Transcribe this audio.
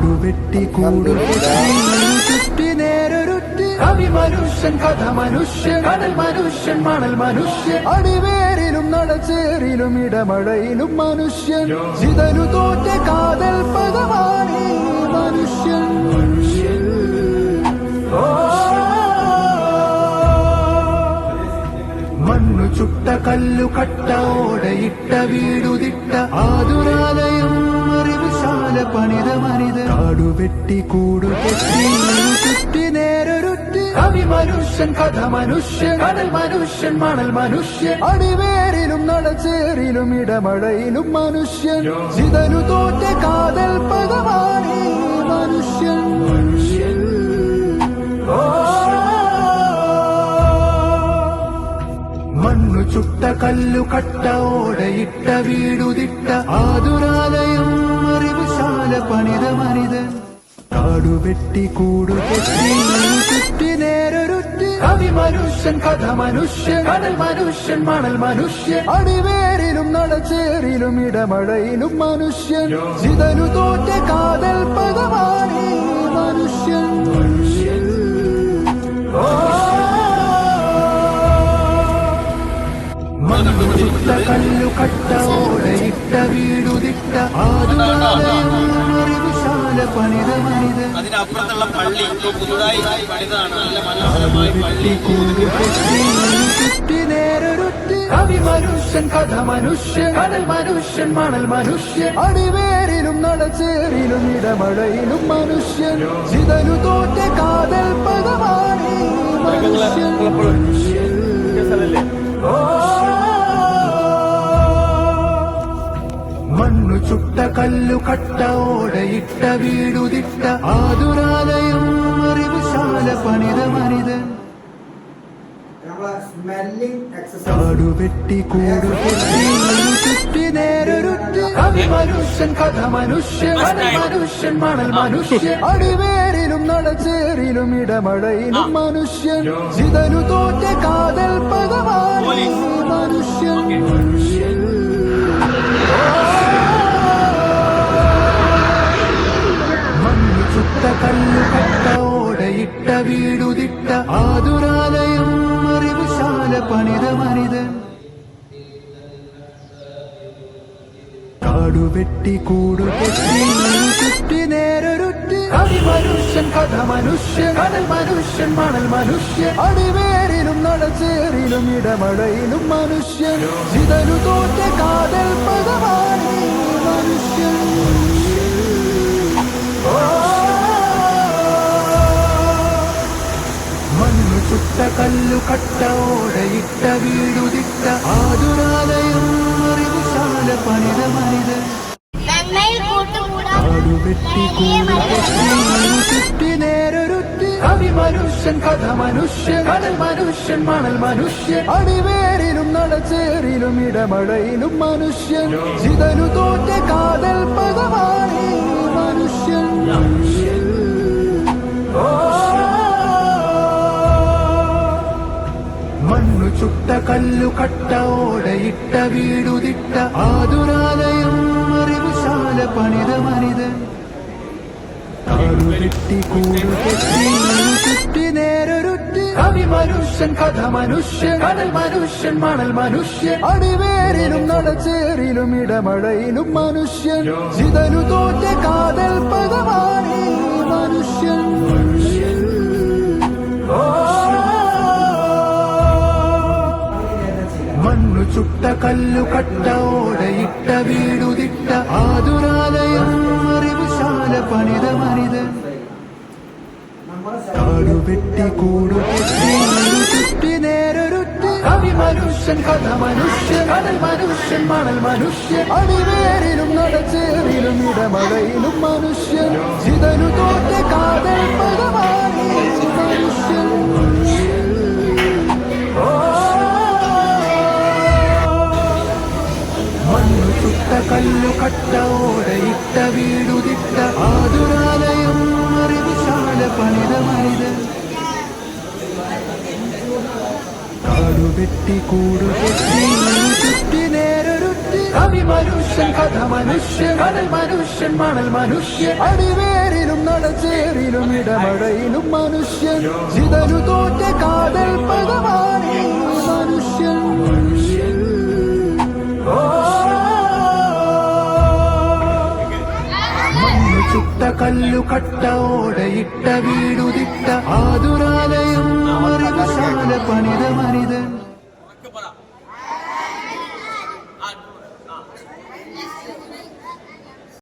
കാടുവെട്ടി കൂടുവെട്ടി നേരൊരുത്തി അഭിമനുഷ്യൻ കഥ മനുഷ്യൻ കടൽ മനുഷ്യൻ മണൽ മനുഷ്യൻ അടിവേരിലും നടച്ചേറിലും ഇടമഴയിലും മനുഷ്യൻ ചിതലു തോറ്റ കാതൽ പദമാണ് മനുഷ്യൻ മണ്ണു ചുട്ട കല്ലു കട്ട ഓടയിട്ട വീടുതിട്ട ആതുരാലയം അറിവുശാല പണിത മനിത കാടുവെട്ടി കൂടുകെട്ടി നേരൊരുത്തി അഭിമനുഷ്യൻ കഥ മനുഷ്യൻ കടൽ മനുഷ്യൻ മണൽ മനുഷ്യൻ അടിവേരിലും നടച്ചേറിലും ഇടമഴയിലും മനുഷ്യൻ ചിതലു തോറ്റ കാതൽ പദമാണ് മനുഷ്യൻ മണ്ണു ചുട്ട കല്ലു കട്ട ഓടയിട്ട വീടുതിട്ട ആതുരാലയം അറിവുശാല പണിത മനിതൻ കാടുവെട്ടി കൂടുകെട്ടി നേരൊരുത്തി അഭിമനുഷ്യൻ കഥ മനുഷ്യൻ കടൽ മനുഷ്യൻ മണൽ മനുഷ്യൻ അടിവേരിലും നടച്ചേറിലും ഇടമഴയിലും മനുഷ്യൻ ചിതലു തോറ്റ കാതൽ പദമാണ് മനുഷ്യൻ മണ്ണുചുട്ട കല്ലു കട്ട ഓടയിട്ട വീടുതിട്ട ആതുരാലയം അറിവുശാല പണിത മനിത അതിനപ്പുറത്തുള്ള പള്ളി പുതുതായി പണിതാണ്. നല്ല മനോഹരമായ പള്ളി. കുട്ടി നേരൊരുത്തി അഭിമനുഷ്യൻ കഥ മനുഷ്യൻ കടൽ മനുഷ്യൻ മണൽ മനുഷ്യൻ അടിവേരിലും നടച്ചേറിലും ഇടമഴയിലും മനുഷ്യൻ ചിതലു തോറ്റ കാതൽ പദമാണ് മനുഷ്യൻ മണ്ണു ചുട്ട കല്ലു കട്ട ഓടയിട്ട വീടുതിട്ട ആതുരാലയം അറിവുശാല പണിത മനിതൻ കാടുവെട്ടി കൂടുകെട്ടി നേരൊരുത്തി അഭിമനുഷ്യൻ കഥ മനുഷ്യൻ കടൽ മനുഷ്യൻ മണൽ മനുഷ്യൻ അടിവേരിലും നടച്ചേറിലും ഇടമഴയിലും മനുഷ്യൻ ചിതലു തോറ്റ കാതൽ പദമാണ് മനുഷ്യൻ മണ്ണു ചുട്ട കല്ലു കട്ട ഓടയിട്ട വീടുതിട്ട ആതുരാലയം അറിവുശാല പണിത മനിതൻ കാടുവെട്ടി കൂടുകെട്ടി നേരൊരുത്തി അഭിമനുഷ്യൻ കഥ മനുഷ്യൻ കടൽ മനുഷ്യൻ മണൽ മനുഷ്യൻ അടിവേരിലും നടച്ചേറിലും ഇടമഴയിലും മനുഷ്യൻ ചിതലു തോറ്റ കാതൽ പദമാണ് മനുഷ്യൻ മണ്ണു ചുട്ട കല്ലു കട്ട ഓടയിട്ട വീടുതിട്ട ആതുരാലയം അറിവുശാല പണിത മനിതൻ കാടുവെട്ടി കൂടുകെട്ടി നേരൊരുത്തി അഭിമനുഷ്യൻ കഥ മനുഷ്യൻ കടൽ മനുഷ്യൻ മണൽ മനുഷ്യൻ അടിവേരിലും നടച്ചേറിലും ഇടമഴയിലും മനുഷ്യൻ ചിതലു തോറ്റ കാതൽ പദമാണ് മനുഷ്യൻ മണ്ണു ചുട്ട കല്ലു കട്ട ഓടയിട്ട വീടുതിട്ട ആതുരാലയം അറിവുശാല പണിത മനിതൻ കാടുവെട്ടി കൂടുകെട്ടി നേരൊരുത്തി അഭിമനുഷ്യൻ കഥ മനുഷ്യൻ കടൽ മനുഷ്യൻ മണൽ മനുഷ്യൻ അടിവേരിലും നടച്ചേറിലും ഇടമഴയിലും മനുഷ്യൻ ചിതലു തോറ്റ കാതൽ പദമാണ് മനുഷ്യൻ മണ്ണു ചുട്ട കല്ലു കട്ട ഓടയിട്ട വീടുതിട്ട ആതുരാലയം അറിവുശാല പണിത മനിതൻ കാടുവെട്ടി കൂടുകെട്ടി നേരൊരുത്തി അഭിമനുഷ്യൻ കഥ മനുഷ്യൻ കടൽ മനുഷ്യൻ മണൽ മനുഷ്യൻ അടിവേരിലും നടച്ചേറിലും ഇടമഴയിലും മനുഷ്യൻ ചിതലു തോറ്റ കാതൽ പദമാണ് മനുഷ്യൻ മണ്ണു ചുട്ട കല്ലു കട്ട ഓടയിട്ട വീടുതിട്ട ആതുരാലയം അറിവുശാല പണിത മനിതൻ കാടുവെട്ടി കൂടുകെട്ടി നേരൊരുത്തി അഭിമനുഷ്യൻ കഥ മനുഷ്യൻ കടൽ മനുഷ്യൻ മണൽ മനുഷ്യൻ അടിവേരി നടപ്പിലും നടച്ചേറിലും ഇടമഴയിലും മനുഷ്യൻ ചിതലു തോറ്റ കാതൽ പദമാണ് മനുഷ്യൻ. മണ്ണു ചുട്ട കല്ലു കട്ട ഓടയിട്ട വീടുതിട്ട ആതുരാലയം അറിവുശാല പണിത മനിതൻ.